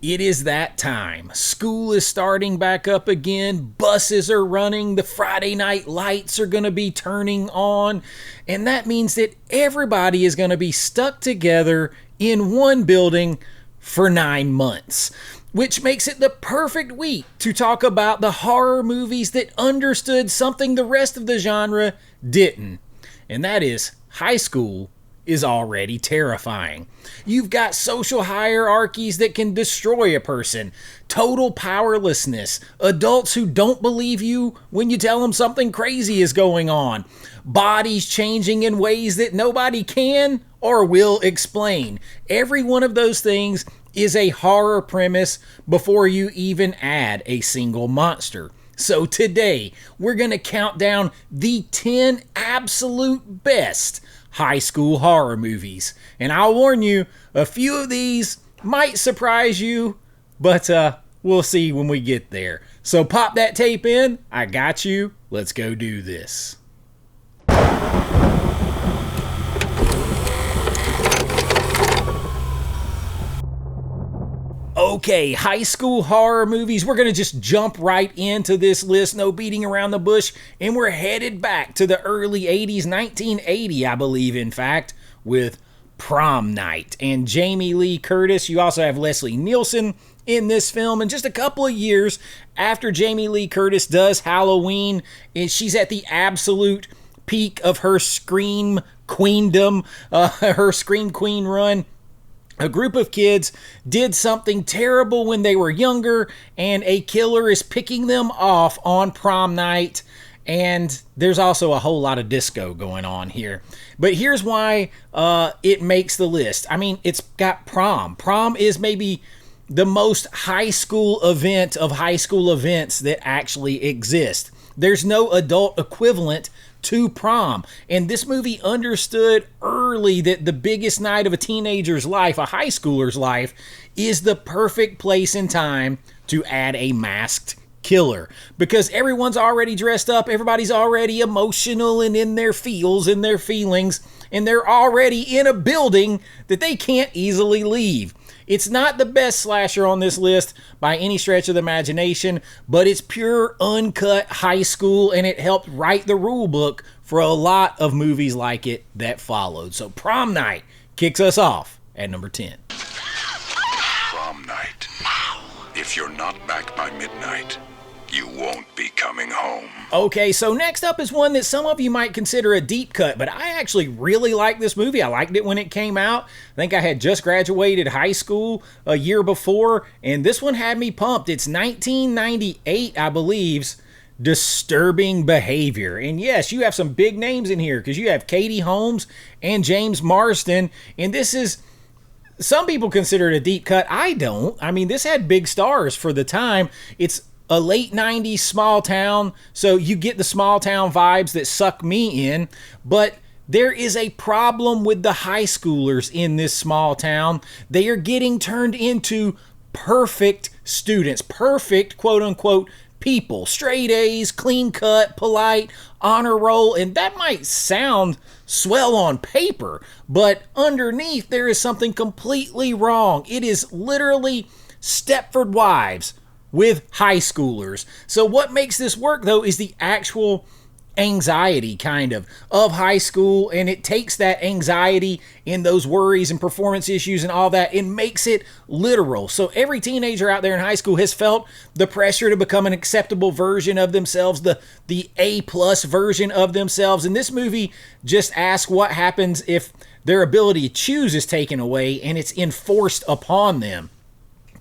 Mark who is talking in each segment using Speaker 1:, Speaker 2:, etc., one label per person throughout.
Speaker 1: It is that time. School is starting back up again. Buses are running. The Friday night lights are going to be turning on. And that means that everybody is going to be stuck together in one building for 9 months. Which makes it the perfect week to talk about the horror movies that understood something the rest of the genre didn't. And that is high school is already terrifying. You've got social hierarchies that can destroy a person, total powerlessness, adults who don't believe you when you tell them something crazy is going on, bodies changing in ways that nobody can or will explain. Every one of those things is a horror premise before you even add a single monster. So today, we're going to count down the 10 absolute best high school horror movies. And I'll warn you, a few of these might surprise you, but we'll see when we get there. So pop that tape in. I got you. Let's go do this. Okay, high school horror movies. We're going to just jump right into this list, no beating around the bush, and we're headed back to the early 80s, 1980, I believe, in fact, with Prom Night. And Jamie Lee Curtis, you also have Leslie Nielsen in this film, and just a couple of years after Jamie Lee Curtis does Halloween, she's at the absolute peak of her scream queendom, her scream queen run. A group of kids did something terrible when they were younger, and a killer is picking them off on prom night. And there's also a whole lot of disco going on here. But here's why it makes the list. I mean, it's got prom. Prom is maybe the most high school event of high school events that actually exist. There's no adult equivalent to prom. And this movie understood early that the biggest night of a teenager's life, a high schooler's life, is the perfect place and time to add a masked killer. Because everyone's already dressed up, everybody's already emotional and in their feels and their feelings, and they're already in a building that they can't easily leave. It's not the best slasher on this list by any stretch of the imagination, but it's pure uncut high school, and it helped write the rule book for a lot of movies like it that followed. So Prom Night kicks us off at number 10.
Speaker 2: Prom Night. If you're not back by midnight, you won't be coming home.
Speaker 1: Okay, so next up is one that some of you might consider a deep cut, but I actually really like this movie. I liked it when it came out. I think I had just graduated high school a year before, and this one had me pumped. It's 1998, I believe, Disturbing Behavior. And yes, you have some big names in here, because you have Katie Holmes and James Marsden, and this is... Some people consider it a deep cut. I don't. I mean, this had big stars for the time. It's a late 90s small town, so you get the small town vibes that suck me in, but there is a problem with the high schoolers in this small town. They are getting turned into perfect students, perfect quote-unquote people, straight A's, clean cut, polite, honor roll, and that might sound swell on paper, but underneath there is something completely wrong. It is literally Stepford Wives with high schoolers. So what makes this work, though, is the actual anxiety, kind of high school, and it takes that anxiety and those worries and performance issues and all that and makes it literal. So every teenager out there in high school has felt the pressure to become an acceptable version of themselves, the A+ version of themselves, and this movie just asks what happens if their ability to choose is taken away and it's enforced upon them.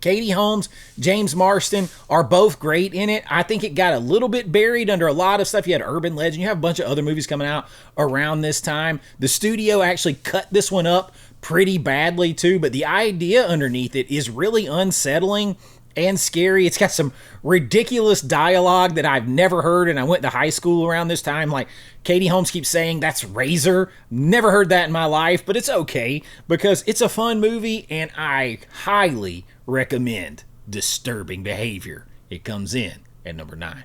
Speaker 1: Katie Holmes, James Marsden are both great in it. I think it got a little bit buried under a lot of stuff. You had Urban Legend. You have a bunch of other movies coming out around this time. The studio actually cut this one up pretty badly too, but the idea underneath it is really unsettling and scary. It's got some ridiculous dialogue that I've never heard, and I went to high school around this time. Like, Katie Holmes keeps saying, "That's Razor." Never heard that in my life, but it's okay because it's a fun movie, and I highly recommend Disturbing Behavior. It comes in at number 9.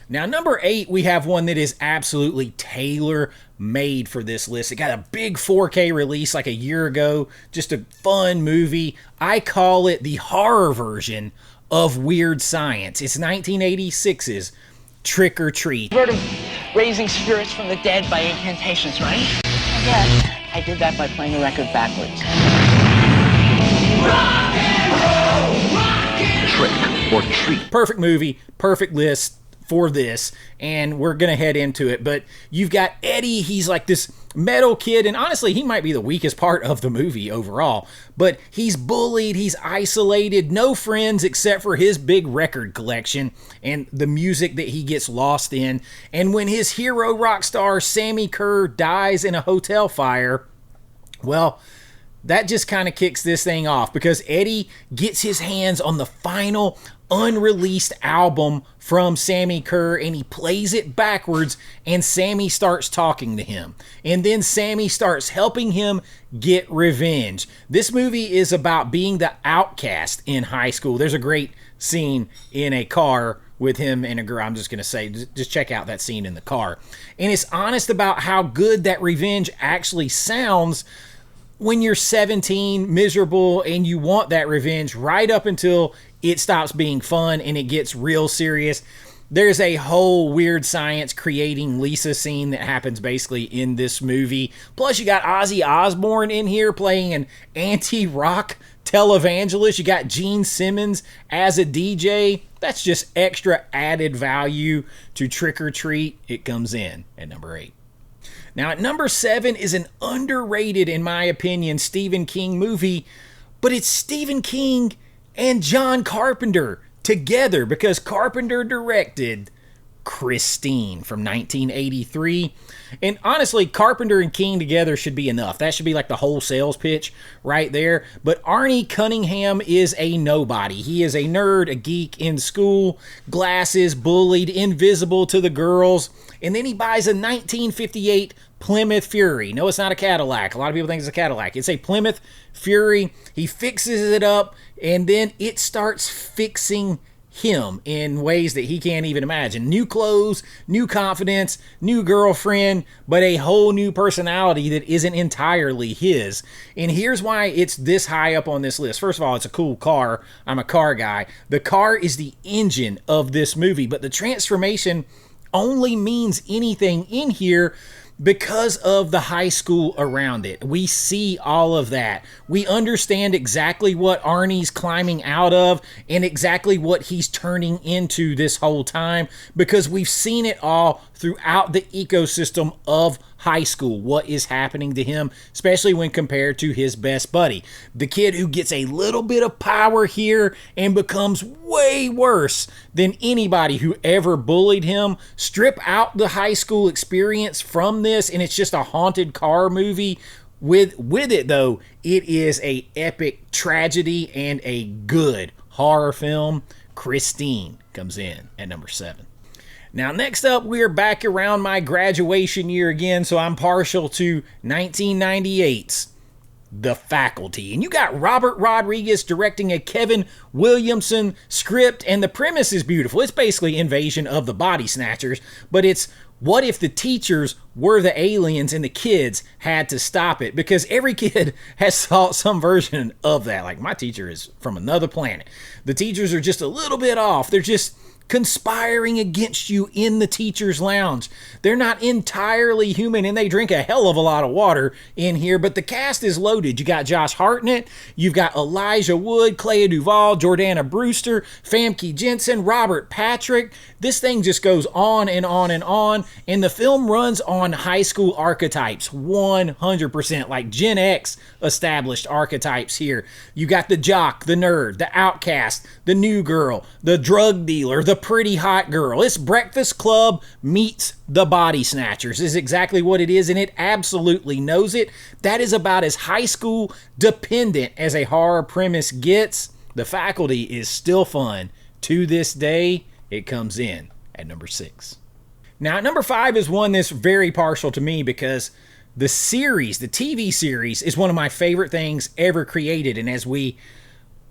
Speaker 1: Now, number 8, we have one that is absolutely tailor-made for this list. It got a big 4K release like a year ago. Just a fun movie. I call it the horror version of Weird Science. It's 1986's Trick or Treat.
Speaker 3: You've heard of raising spirits from the dead by incantations, right?
Speaker 4: Yes.
Speaker 3: I did that by playing the record backwards.
Speaker 2: Trick or treat.
Speaker 1: Perfect movie, perfect list for this, and we're gonna head into it. But you've got Eddie. He's like this metal kid, and honestly he might be the weakest part of the movie overall, but he's bullied, he's isolated, no friends except for his big record collection and the music that he gets lost in. And when his hero rock star Sammy Kerr dies in a hotel fire, well, that just kind of kicks this thing off, because Eddie gets his hands on the final unreleased album from Sammy Kerr, and he plays it backwards, and Sammy starts talking to him. And then Sammy starts helping him get revenge. This movie is about being the outcast in high school. There's a great scene in a car with him and a girl. I'm just going to say, just check out that scene in the car. And it's honest about how good that revenge actually sounds when you're 17, miserable, and you want that revenge, right up until it stops being fun and it gets real serious. There's a whole Weird Science creating Lisa scene that happens basically in this movie. Plus, you got Ozzy Osbourne in here playing an anti-rock televangelist. You got Gene Simmons as a DJ. That's just extra added value to Trick or Treat. It comes in at number 8. Now, at number 7 is an underrated, in my opinion, Stephen King movie, but it's Stephen King and John Carpenter together, because Carpenter directed Christine from 1983. And honestly, Carpenter and King together should be enough. That should be like the whole sales pitch right there. But Arnie Cunningham is a nobody. He is a nerd, a geek in school, glasses, bullied, invisible to the girls. And then he buys a 1958 Plymouth Fury. No, it's not a Cadillac. A lot of people think it's a Cadillac. It's a Plymouth Fury. He fixes it up, and then it starts fixing him in ways that he can't even imagine. New clothes, new confidence, new girlfriend, but a whole new personality that isn't entirely his. And here's why it's this high up on this list. First of all, it's a cool car. I'm a car guy. The car is the engine of this movie, but the transformation only means anything in here because of the high school around it. We see all of that. We understand exactly what Arnie's climbing out of and exactly what he's turning into this whole time, because we've seen it all throughout the ecosystem of high school, what is happening to him, especially when compared to his best buddy. The kid who gets a little bit of power here and becomes way worse than anybody who ever bullied him. Strip out the high school experience from this, and it's just a haunted car movie. With it, though, it is a epic tragedy and a good horror film. Christine comes in at number 7. Now, next up, we're back around my graduation year again, so I'm partial to 1998's The Faculty. And you got Robert Rodriguez directing a Kevin Williamson script, and the premise is beautiful. It's basically Invasion of the Body Snatchers, but it's what if the teachers were the aliens and the kids had to stop it? Because every kid has thought some version of that. Like, my teacher is from another planet. The teachers are just a little bit off. They're just conspiring against you in the teacher's lounge. They're not entirely human, and they drink a hell of a lot of water in here, but the cast is loaded. You got Josh Hartnett, you've got Elijah Wood, Clea Duvall, Jordana Brewster, Famke Jensen, Robert Patrick. This thing just goes on and on and on, and the film runs on high school archetypes 100%, like Gen X established archetypes here. You got the jock, the nerd, the outcast, the new girl, the drug dealer, the pretty hot girl. It's Breakfast Club meets The Body Snatchers is exactly what it is, and it absolutely knows it. That is about as high school dependent as a horror premise gets. The Faculty is still fun to this day. It comes in at number 6. Now, at number 5 is one that's very partial to me, because the series, the TV series, is one of my favorite things ever created. And as we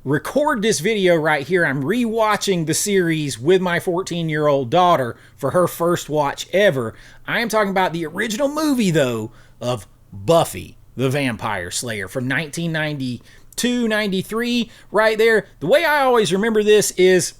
Speaker 1: record this video right here, I'm rewatching the series with my 14-year-old daughter for her first watch ever. I am talking about the original movie, though, of Buffy the Vampire Slayer from 1992, 93, right there. The way I always remember this is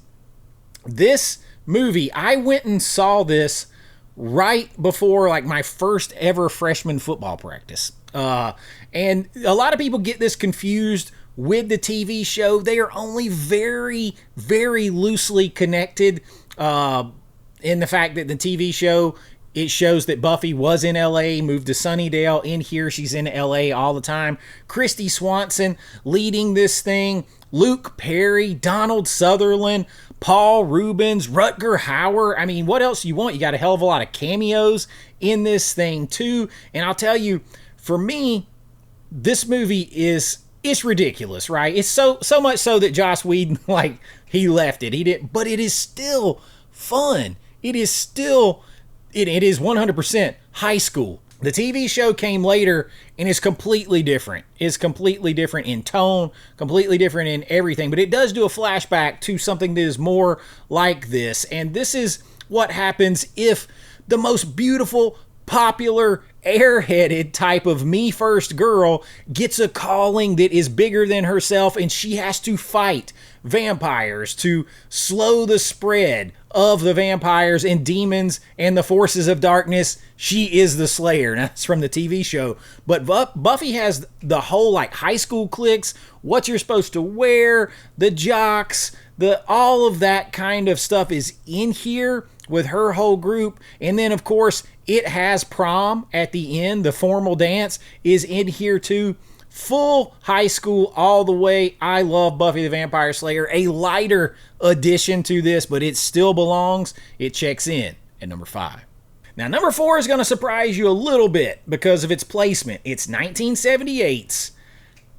Speaker 1: this movie, I went and saw this right before like my first ever freshman football practice. And a lot of people get this confused with the TV show. They are only very, very loosely connected in the fact that the TV show, it shows that Buffy was in LA, moved to Sunnydale. In here, she's in LA all the time. Christy Swanson leading this thing. Luke Perry, Donald Sutherland, Paul Rubens, Rutger Hauer. I mean, what else do you want? You got a hell of a lot of cameos in this thing, too. And I'll tell you, for me, this movie it's ridiculous, right? It's so much so that Joss Whedon, like, he left it. He didn't, but it is still fun. It is still, it is 100% high school. The TV show came later and is completely different. It's completely different in tone, completely different in everything, but it does do a flashback to something that is more like this. And this is what happens if the most beautiful, popular, airheaded type of me first girl gets a calling that is bigger than herself, and she has to fight vampires to slow the spread of the vampires and demons and the forces of darkness. She is the Slayer. Now, that's from the TV show. But Buffy has the whole like high school cliques, what you're supposed to wear, the jocks, all of that kind of stuff is in here with her whole group. And then, of course, it has prom at the end. The formal dance is in here too. Full high school all the way. I love Buffy the Vampire Slayer. A lighter addition to this, but it still belongs. It checks in at number 5. Now, number 4 is going to surprise you a little bit because of its placement. It's 1978's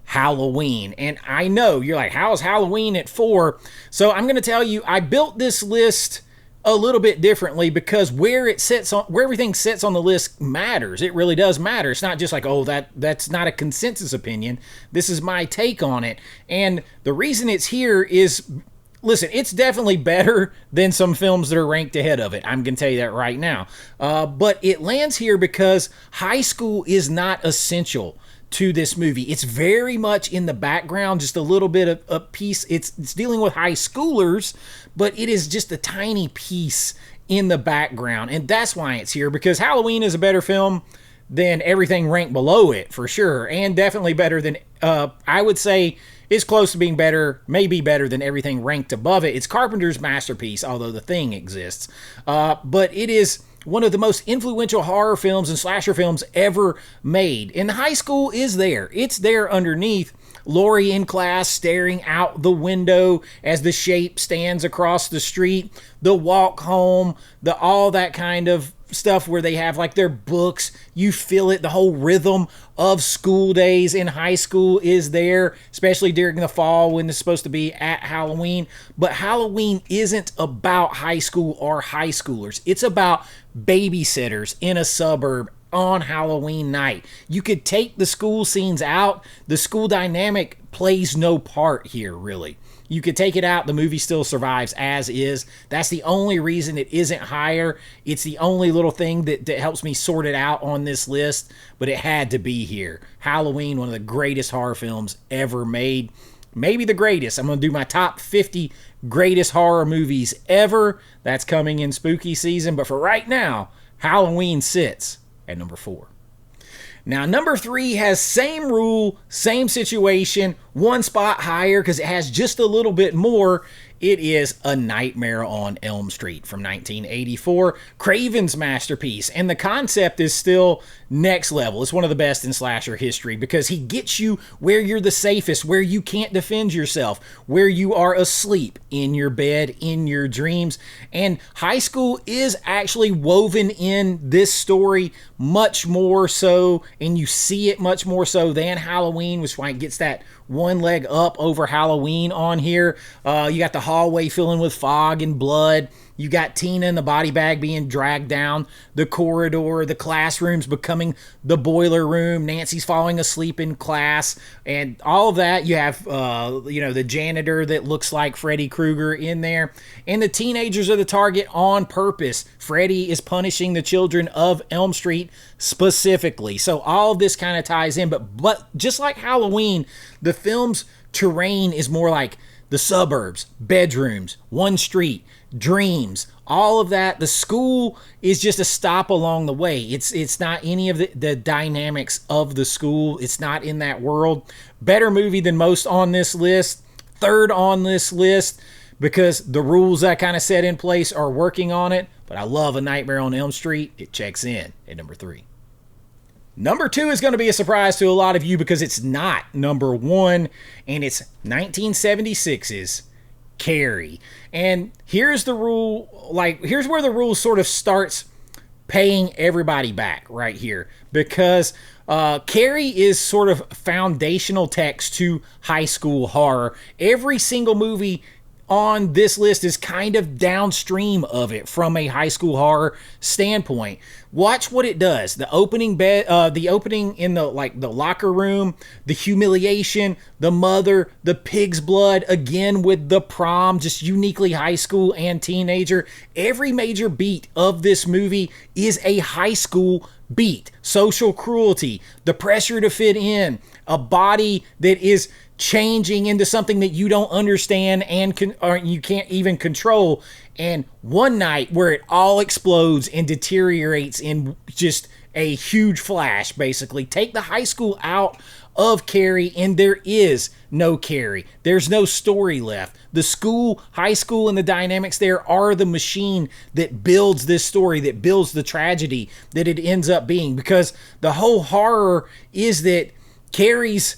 Speaker 1: Halloween. And I know you're like, how is Halloween at 4? So I'm going to tell you, I built this list a little bit differently because where everything sits on the list matters. It really does matter. It's not just like, oh, that's not a consensus opinion. This is my take on it. And the reason it's here is, listen, it's definitely better than some films that are ranked ahead of it. I'm going to tell you that right now. But it lands here because high school is not essential to this movie. It's very much in the background, just a little bit of a piece. It's dealing with high schoolers, but it is just a tiny piece in the background. And that's why it's here, because Halloween is a better film than everything ranked below it, for sure. And definitely better than, I would say, is close to being better, maybe better than everything ranked above it. It's Carpenter's masterpiece, although The Thing exists. But it is one of the most influential horror films and slasher films ever made. And the high school is there. It's there underneath. Laurie in class staring out the window as the shape stands across the street. The walk home, all that kind of stuff where they have like their books. You feel it. The whole rhythm of school days in high school is there, especially during the fall when it's supposed to be at Halloween. But Halloween isn't about high school or high schoolers. It's about babysitters in a suburb on Halloween night. You could take the school scenes out. The school dynamic plays no part here, really. You could take it out. The movie still survives as is. That's the only reason it isn't higher. It's the only little thing that helps me sort it out on this list, but it had to be here. Halloween, one of the greatest horror films ever made. Maybe the greatest. I'm going to do my top 50 greatest horror movies ever. That's coming in spooky season. But for right now, Halloween sits at number 4. Now, number 3 has same rule, same situation, one spot higher because it has just a little bit more. It is A Nightmare on Elm Street from 1984, Craven's masterpiece. And the concept is still next level. It's one of the best in slasher history because he gets you where you're the safest, where you can't defend yourself, where you are asleep in your bed, in your dreams. And high school is actually woven in this story much more so, and you see it much more so than Halloween, which is why it gets that one leg up over Halloween on here. You got the hallway filling with fog and blood. You got Tina in the body bag being dragged down the corridor, the classroom's becoming the boiler room, Nancy's falling asleep in class, and all of that. You have, the janitor that looks like Freddy Krueger in there, and the teenagers are the target on purpose. Freddy is punishing the children of Elm Street specifically. So all of this kind of ties in, but just like Halloween, the film's terrain is more like the suburbs, bedrooms, one street, dreams, all of that. The school is just a stop along the way. It's not any of the dynamics of the school. It's not in that world. Better movie than most on this list. Third on this list because the rules that kind of set in place are working on it. But I love A Nightmare on Elm Street. It checks in at number 3. Number 2 is going to be a surprise to a lot of you because it's not number 1, and it's 1976's Carrie. And here's the rule, here's where the rule sort of starts paying everybody back right here, because Carrie is sort of foundational text to high school horror. Every single movie on this list is kind of downstream of it from a high school horror standpoint. Watch what it does. The opening in the locker room, the humiliation, the mother, the pig's blood, again with the prom, just uniquely high school and teenager. Every major beat of this movie is a high school beat. Social cruelty, the pressure to fit in, a body that is changing into something that you don't understand and you can't even control, and one night where it all explodes and deteriorates in just a huge flash. Basically, take the high school out of Carrie and there is no Carrie. There's no story left. The school, high school, and the dynamics there are the machine that builds this story, that builds the tragedy that it ends up being, because the whole horror is that Carrie's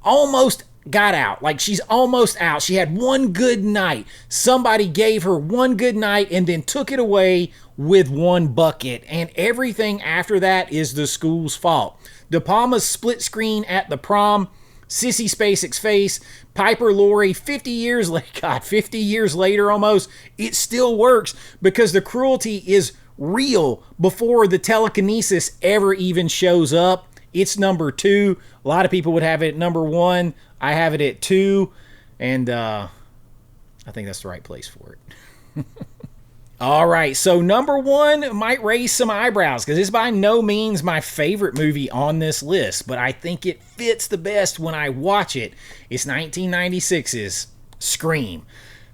Speaker 1: almost got out. She's almost out. She had one good night. Somebody gave her one good night and then took it away with one bucket. And everything after that is the school's fault. De Palma's split screen at the prom, Sissy Spacek's face, Piper Laurie, 50 years later almost, it still works because the cruelty is real before the telekinesis ever even shows up. It's number 2. A lot of people would have it at number 1. I have it at 2, and I think that's the right place for it. All right, so number 1 might raise some eyebrows because it's by no means my favorite movie on this list, but I think it fits the best when I watch it. It's 1996's Scream.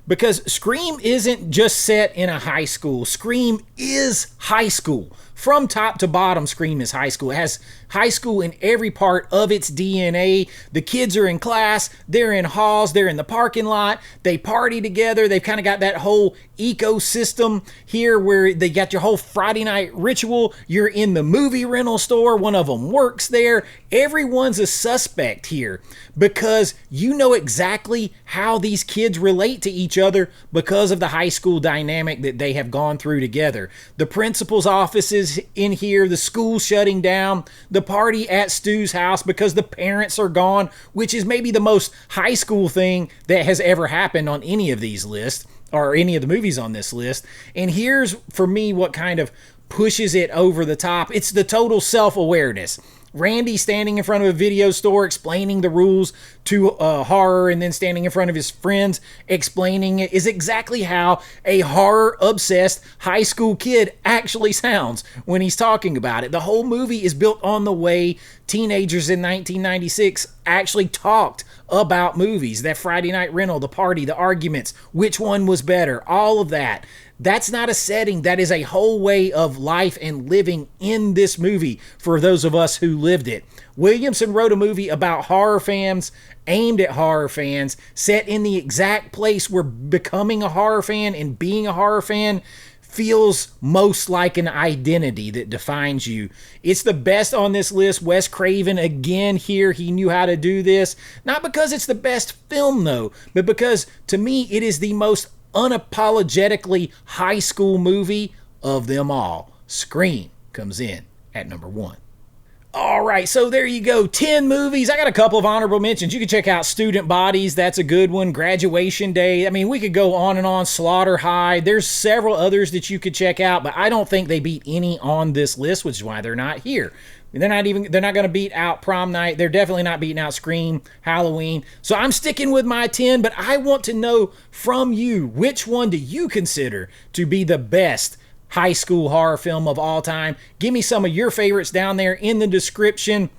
Speaker 1: Because Scream isn't just set in a high school. Scream is high school. From top to bottom, Scream is high school. It has high school in every part of its DNA. The kids are in class. They're in halls. They're in the parking lot. They party together. They've kind of got that whole ecosystem here where they got your whole Friday night ritual. You're in the movie rental store. One of them works there. Everyone's a suspect here because you know exactly how these kids relate to each other because of the high school dynamic that they have gone through together. The principal's office is in here, the school shutting down, the party at Stu's house because the parents are gone, which is maybe the most high school thing that has ever happened on any of these lists or any of the movies on this list. And here's for me what kind of pushes it over the top. It's the total self-awareness. Randy standing in front of a video store explaining the rules to horror and then standing in front of his friends explaining it is exactly how a horror-obsessed high school kid actually sounds when he's talking about it. The whole movie is built on the way teenagers in 1996 actually talked about movies. That Friday night rental, the party, the arguments, which one was better, all of that. That's not a setting. That is a whole way of life and living in this movie for those of us who lived it. Williamson wrote a movie about horror fans, aimed at horror fans, set in the exact place where becoming a horror fan and being a horror fan feels most like an identity that defines you. It's the best on this list. Wes Craven, again here, he knew how to do this. Not because it's the best film though, but because to me it is the most unapologetically high school movie of them all. Scream comes in at number 1. All right, so there you go. 10 movies. I got a couple of honorable mentions. You can check out Student Bodies. That's a good one. Graduation Day. I mean, we could go on and on. Slaughter High. There's several others that you could check out, but I don't think they beat any on this list, which is why they're not here. They're not going to beat out Prom Night. They're definitely not beating out Scream, Halloween. So I'm sticking with my 10, but I want to know from you, which one do you consider to be the best high school horror film of all time? Give me some of your favorites down there in the description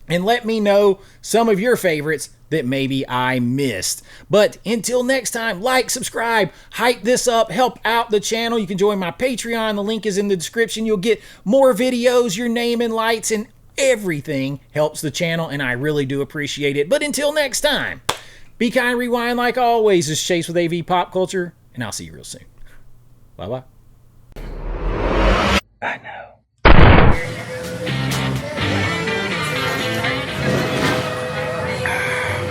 Speaker 1: and let me know some of your favorites that maybe I missed. But until next time, like, subscribe, hype this up, help out the channel. You can join my Patreon. The link is in the description. You'll get more videos, your name and lights, and everything helps the channel, and I really do appreciate it. But until next time, be kind, rewind like always. This is Chase with AV Pop Culture, and I'll see you real soon. Bye-bye.